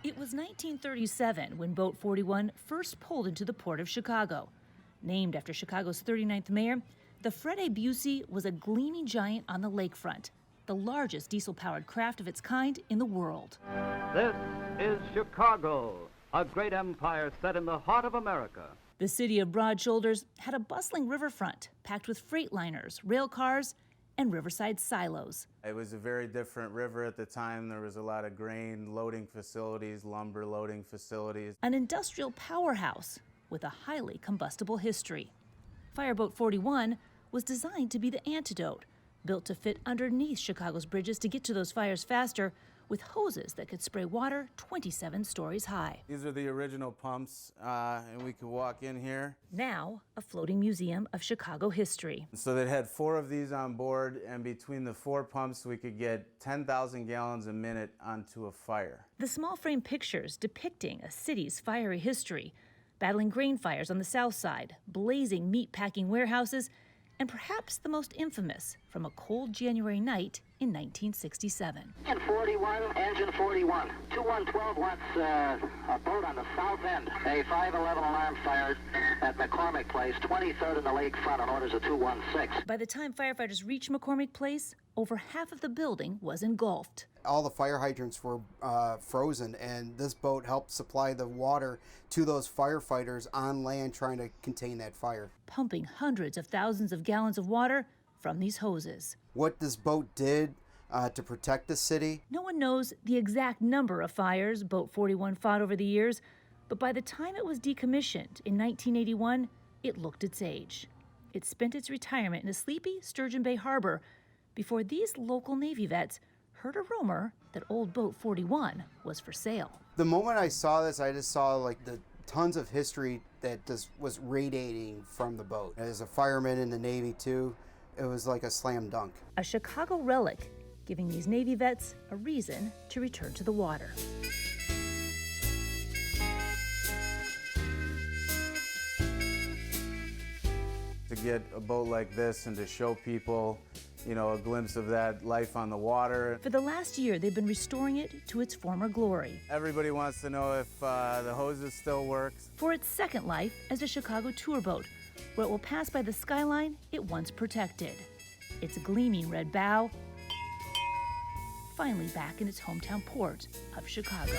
It was 1937 when Boat 41 first pulled into the port of Chicago. Named after Chicago's 39th mayor, the Fred A. Busey was a gleaming giant on the lakefront, the largest diesel-powered craft of its kind in the world. This is Chicago, a great empire set in the heart of America. The city of broad shoulders had a bustling riverfront packed with freight liners, rail cars, and riverside silos. It was a very different river at the time. There was a lot of grain loading facilities, lumber loading facilities. An industrial powerhouse with a highly combustible history. Fireboat 41 was designed to be the antidote, built to fit underneath Chicago's bridges to get to those fires faster, with hoses that could spray water 27 stories high. These are the original pumps, and we could walk in here. Now, a floating museum of Chicago history. So they had 4 of these on board, and between the 4 pumps, we could get 10,000 gallons a minute onto a fire. The small frame pictures depicting a city's fiery history, battling grain fires on the south side, blazing meat-packing warehouses, and perhaps the most infamous from a cold January night in 1967. Engine 41, engine 41. 2112 wants a boat on the south end. A 511 alarm fired at McCormick Place, 23rd in the lakefront on orders of 216. By the time firefighters reached McCormick Place, over half of the building was engulfed. All the fire hydrants were frozen, and this boat helped supply the water to those firefighters on land trying to contain that fire. Pumping hundreds of thousands of gallons of water from these hoses. What this boat did to protect the city. No one knows the exact number of fires Boat 41 fought over the years, but by the time it was decommissioned in 1981, it looked its age. It spent its retirement in a sleepy Sturgeon Bay harbor before these local Navy vets heard a rumor that old Boat 41 was for sale. The moment I saw this, I just saw like the tons of history that just was radiating from the boat. As a fireman in the Navy too, it was like a slam dunk. A Chicago relic, giving these Navy vets a reason to return to the water. To get a boat like this and to show people, you know, a glimpse of that life on the water. For the last year, they've been restoring it to its former glory. Everybody wants to know if the hoses still work. For its second life as a Chicago tour boat, where it will pass by the skyline it once protected. Its gleaming red bow, finally back in its hometown port of Chicago.